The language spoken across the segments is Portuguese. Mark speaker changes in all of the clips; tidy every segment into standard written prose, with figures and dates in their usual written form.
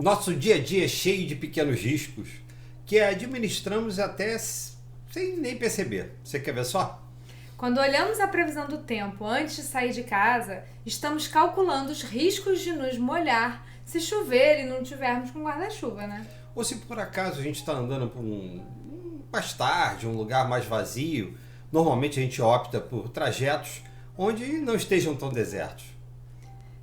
Speaker 1: Nosso dia a dia é cheio de pequenos riscos que administramos até sem nem perceber. Você quer ver só?
Speaker 2: Quando olhamos a previsão do tempo antes de sair de casa, estamos calculando os riscos de nos molhar se chover e não tivermos com guarda-chuva, né?
Speaker 1: Ou se por acaso a gente está andando por mais tarde, um lugar mais vazio, normalmente a gente opta por trajetos onde não estejam tão desertos.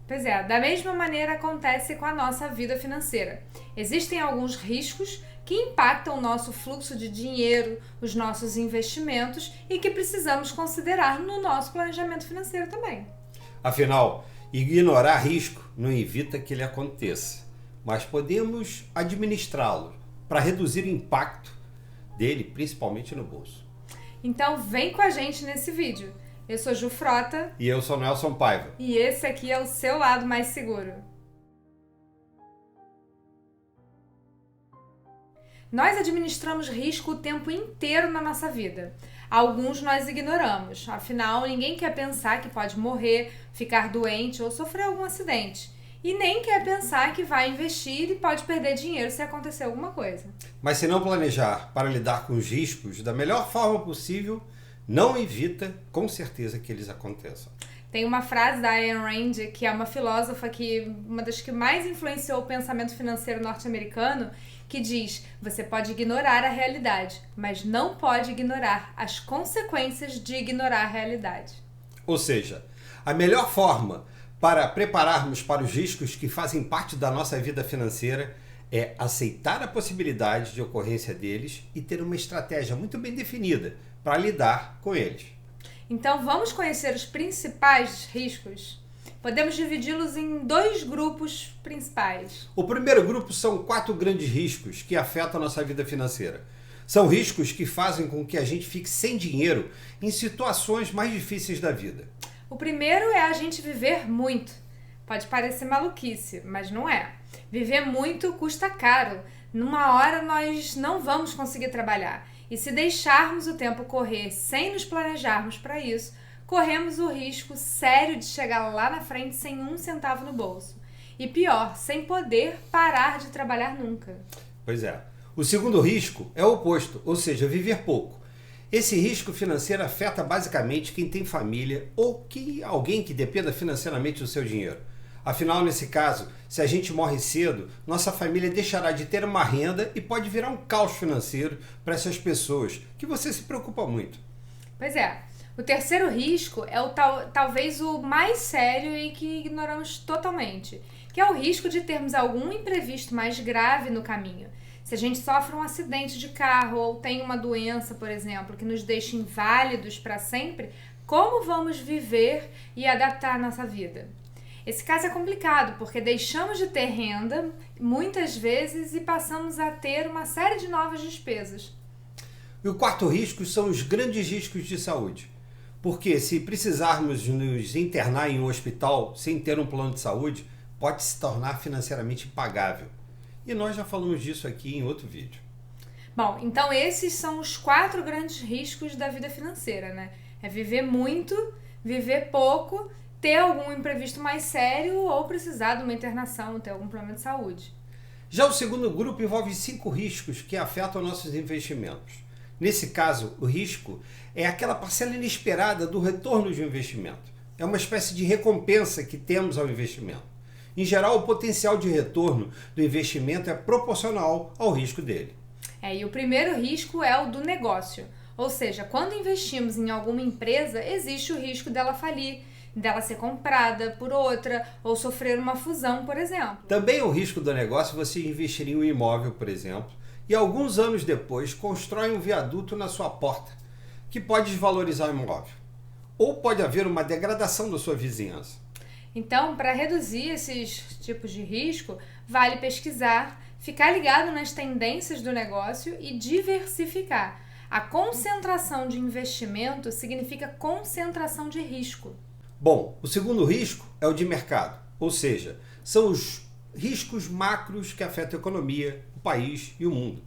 Speaker 2: Pois é, da mesma maneira acontece com a nossa vida financeira. Existem alguns riscos que impactam o nosso fluxo de dinheiro, os nossos investimentos e que precisamos considerar no nosso planejamento financeiro também.
Speaker 1: Afinal, ignorar risco não evita que ele aconteça, mas podemos administrá-lo para reduzir o impacto dele, principalmente no bolso.
Speaker 2: Então vem com a gente nesse vídeo. Eu sou Ju Frota.
Speaker 1: E eu sou Nelson Paiva.
Speaker 2: E esse aqui é o seu lado mais seguro. Nós administramos risco o tempo inteiro na nossa vida. Alguns nós ignoramos, afinal ninguém quer pensar que pode morrer, ficar doente ou sofrer algum acidente. E nem quer pensar que vai investir e pode perder dinheiro se acontecer alguma coisa.
Speaker 1: Mas se não planejar para lidar com os riscos da melhor forma possível, não evita com certeza que eles aconteçam.
Speaker 2: Tem uma frase da Ayn Rand, que é uma filósofa uma das que mais influenciou o pensamento financeiro norte-americano, que diz: você pode ignorar a realidade, mas não pode ignorar as consequências de ignorar a realidade.
Speaker 1: Ou seja, a melhor forma para prepararmos para os riscos que fazem parte da nossa vida financeira é aceitar a possibilidade de ocorrência deles e ter uma estratégia muito bem definida para lidar com eles.
Speaker 2: Então vamos conhecer os principais riscos? Podemos dividi-los em dois grupos principais.
Speaker 1: O primeiro grupo são 4 grandes riscos que afetam a nossa vida financeira. São riscos que fazem com que a gente fique sem dinheiro em situações mais difíceis da vida.
Speaker 2: O primeiro é a gente viver muito. Pode parecer maluquice, mas não é. Viver muito custa caro. Numa hora nós não vamos conseguir trabalhar. E se deixarmos o tempo correr sem nos planejarmos para isso, corremos o risco sério de chegar lá na frente sem um centavo no bolso. E pior, sem poder parar de trabalhar nunca.
Speaker 1: Pois é. O segundo risco é o oposto, ou seja, viver pouco. Esse risco financeiro afeta basicamente quem tem família ou alguém que dependa financeiramente do seu dinheiro. Afinal, nesse caso, se a gente morre cedo, nossa família deixará de ter uma renda e pode virar um caos financeiro para essas pessoas que você se preocupa muito.
Speaker 2: Pois é. O terceiro risco é talvez o mais sério e que ignoramos totalmente, que é o risco de termos algum imprevisto mais grave no caminho. Se a gente sofre um acidente de carro ou tem uma doença, por exemplo, que nos deixa inválidos para sempre, como vamos viver e adaptar a nossa vida? Esse caso é complicado, porque deixamos de ter renda muitas vezes e passamos a ter uma série de novas despesas.
Speaker 1: E o quarto risco são os grandes riscos de saúde. Porque se precisarmos nos internar em um hospital sem ter um plano de saúde, pode se tornar financeiramente impagável. E nós já falamos disso aqui em outro vídeo.
Speaker 2: Bom, então esses são os 4 grandes riscos da vida financeira, né? É viver muito, viver pouco, ter algum imprevisto mais sério ou precisar de uma internação, ter algum problema de saúde.
Speaker 1: Já o segundo grupo envolve 5 riscos que afetam nossos investimentos. Nesse caso, o risco é aquela parcela inesperada do retorno de um investimento. É uma espécie de recompensa que temos ao investimento. Em geral, o potencial de retorno do investimento é proporcional ao risco dele.
Speaker 2: E o primeiro risco é o do negócio. Ou seja, quando investimos em alguma empresa, existe o risco dela falir, dela ser comprada por outra ou sofrer uma fusão, por exemplo.
Speaker 1: Também é o risco do negócio você investir em um imóvel, por exemplo, e alguns anos depois constrói um viaduto na sua porta, que pode desvalorizar o imóvel. Ou pode haver uma degradação da sua vizinhança.
Speaker 2: Então, para reduzir esses tipos de risco, vale pesquisar, ficar ligado nas tendências do negócio e diversificar. A concentração de investimento significa concentração de risco.
Speaker 1: Bom, o segundo risco é o de mercado, ou seja, são os riscos macros que afetam a economia, o país e o mundo.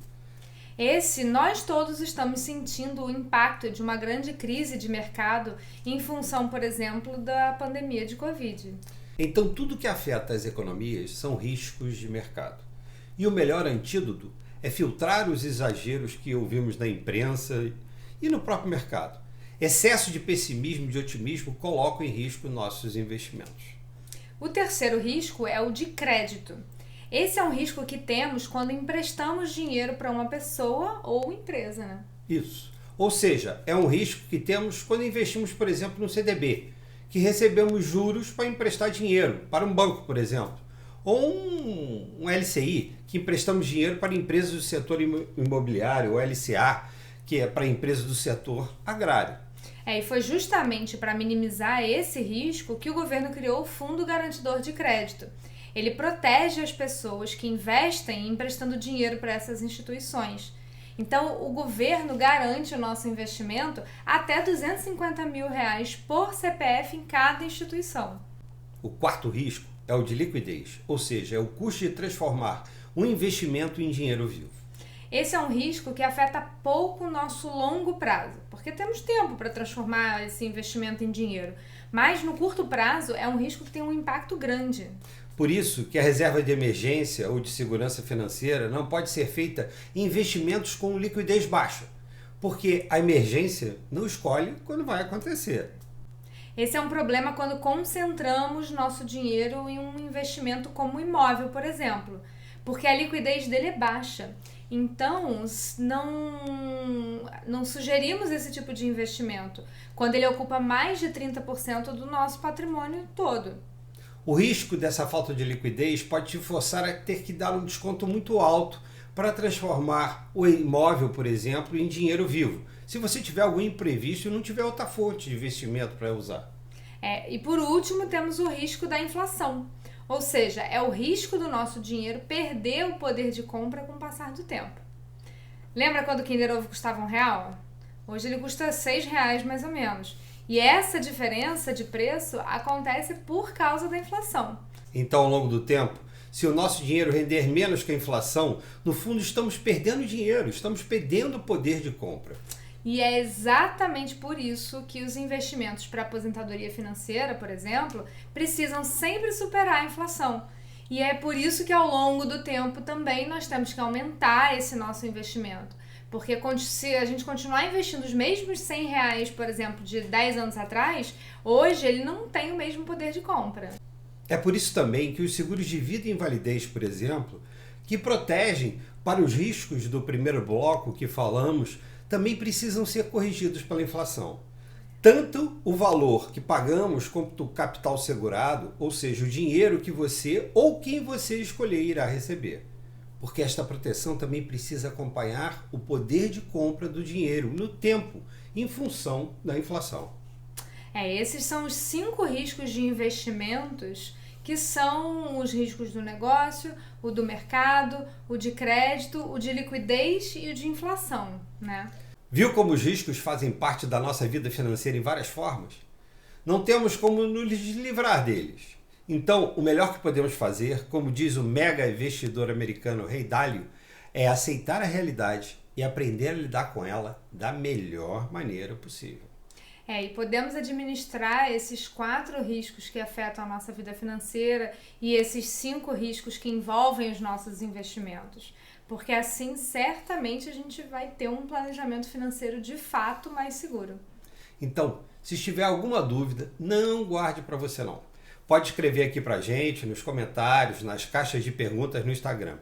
Speaker 2: Nós todos estamos sentindo o impacto de uma grande crise de mercado em função, por exemplo, da pandemia de Covid.
Speaker 1: Então, tudo que afeta as economias são riscos de mercado. E o melhor antídoto é filtrar os exageros que ouvimos na imprensa e no próprio mercado. Excesso de pessimismo e de otimismo colocam em risco nossos investimentos.
Speaker 2: O terceiro risco é o de crédito. Esse é um risco que temos quando emprestamos dinheiro para uma pessoa ou empresa, né?
Speaker 1: Isso. Ou seja, é um risco que temos quando investimos, por exemplo, no CDB, que recebemos juros para emprestar dinheiro para um banco, por exemplo, ou um LCI, que emprestamos dinheiro para empresas do setor imobiliário, ou LCA, que é para empresas do setor agrário.
Speaker 2: E foi justamente para minimizar esse risco que o governo criou o Fundo Garantidor de Crédito. Ele protege as pessoas que investem emprestando dinheiro para essas instituições. Então, o governo garante o nosso investimento até R$250 mil por CPF em cada instituição.
Speaker 1: O quarto risco é o de liquidez, ou seja, é o custo de transformar um investimento em dinheiro vivo.
Speaker 2: Esse é um risco que afeta pouco o nosso longo prazo, porque temos tempo para transformar esse investimento em dinheiro. Mas no curto prazo é um risco que tem um impacto grande.
Speaker 1: Por isso que a reserva de emergência ou de segurança financeira não pode ser feita em investimentos com liquidez baixa, porque a emergência não escolhe quando vai acontecer.
Speaker 2: Esse é um problema quando concentramos nosso dinheiro em um investimento como imóvel, por exemplo, porque a liquidez dele é baixa. Então, não sugerimos esse tipo de investimento quando ele ocupa mais de 30% do nosso patrimônio todo.
Speaker 1: O risco dessa falta de liquidez pode te forçar a ter que dar um desconto muito alto para transformar o imóvel, por exemplo, em dinheiro vivo, se você tiver algum imprevisto e não tiver outra fonte de investimento para usar.
Speaker 2: E por último, temos o risco da inflação. Ou seja, é o risco do nosso dinheiro perder o poder de compra com o passar do tempo. Lembra quando o Kinder Ovo custava R$1? Hoje ele custa R$6 mais ou menos. E essa diferença de preço acontece por causa da inflação.
Speaker 1: Então, ao longo do tempo, se o nosso dinheiro render menos que a inflação, no fundo estamos perdendo dinheiro, estamos perdendo o poder de compra.
Speaker 2: E é exatamente por isso que os investimentos para aposentadoria financeira, por exemplo, precisam sempre superar a inflação. E é por isso que ao longo do tempo também nós temos que aumentar esse nosso investimento. Porque se a gente continuar investindo os mesmos R$100, por exemplo, de 10 anos atrás, hoje ele não tem o mesmo poder de compra.
Speaker 1: É por isso também que os seguros de vida e invalidez, por exemplo, que protegem para os riscos do primeiro bloco que falamos, também precisam ser corrigidos pela inflação. Tanto o valor que pagamos quanto o capital segurado, ou seja, o dinheiro que você ou quem você escolher irá receber. Porque esta proteção também precisa acompanhar o poder de compra do dinheiro no tempo, em função da inflação.
Speaker 2: Esses são os 5 riscos de investimentos que são os riscos do negócio, o do mercado, o de crédito, o de liquidez e o de inflação, né?
Speaker 1: Viu como os riscos fazem parte da nossa vida financeira em várias formas? Não temos como nos livrar deles. Então, o melhor que podemos fazer, como diz o mega investidor americano Ray Dalio, é aceitar a realidade e aprender a lidar com ela da melhor maneira possível.
Speaker 2: E podemos administrar esses 4 riscos que afetam a nossa vida financeira e esses 5 riscos que envolvem os nossos investimentos. Porque assim, certamente, a gente vai ter um planejamento financeiro de fato mais seguro.
Speaker 1: Então, se tiver alguma dúvida, não guarde para você não. Pode escrever aqui para a gente, nos comentários, nas caixas de perguntas no Instagram.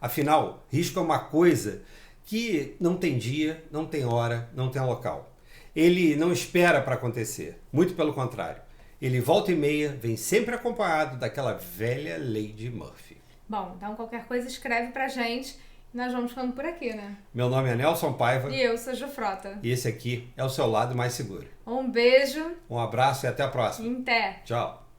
Speaker 1: Afinal, risco é uma coisa que não tem dia, não tem hora, não tem local. Ele não espera para acontecer, muito pelo contrário. Ele volta e meia, vem sempre acompanhado daquela velha lei de Murphy.
Speaker 2: Bom, então qualquer coisa escreve pra gente e nós vamos ficando por aqui, né?
Speaker 1: Meu nome é Nelson Paiva.
Speaker 2: E eu sou Ju Frota.
Speaker 1: E esse aqui é o seu lado mais seguro.
Speaker 2: Um beijo.
Speaker 1: Um abraço e até a próxima.
Speaker 2: Até.
Speaker 1: Tchau.